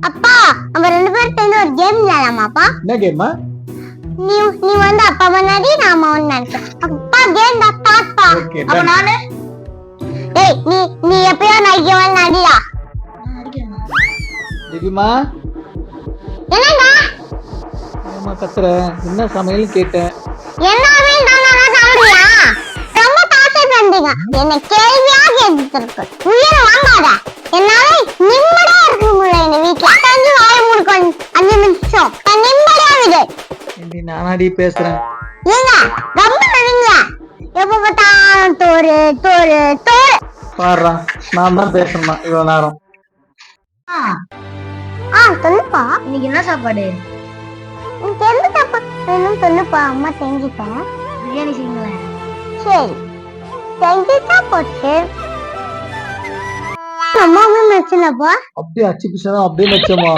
அப்பா நம்ம ரெண்டு பேரும் சேர்ந்து ஒரு கேம் விளையாடலாமாப்பா? என்ன கேம்மா? நீ நீ வந்து அப்பா முன்னாடி நான் அம்மா முன்னாடி. அப்பா கேம் தான் ஸ்டார்ட்ப்பா. அப்ப நானு டேய் நீ நீ எப்பயோ நான் கேம் நடியா. திவ்யமா என்னடா? ஏமா கத்துற? என்ன சமையல் கேட்டேன். எல்லாமே நான் சாப்பிடுறியா? ரொம்ப டார்ச்சர் பண்றீங்க. என்ன கேள்வியா கேட்டுருக்கு. உயிரை வாங்காத. என்னால நிம்மதியா இருக்க முடியல இந்த வீட்ல. தஞ்சு வாய மூடுக்கணும் 5 நிமிஷம். நான் நிம்மதியா விடு. ஏண்டி நானாடி பேசுறேன். ஏங்க ரொம்ப நடிங்க. எப்ப பார்த்தாலும் தோறு தோறு தோறு. பாடுறா, நான் தான் பேசணுமா இவ்வளவு நேரம்? சொல்லுப்பா. இன்னைக்கு என்ன சாப்பாடு? உனக்கு எந்த தப்பு வேணும் சொல்லுப்பா, அம்மா செஞ்சுட்டேன். பிரியாணி செய்யுங்களேன். சரி செஞ்சுட்டா போச்சு. அம்மாவும் வச்சுலப்பா. அப்படியே அச்சு பிசா அப்படியே வச்சோமா?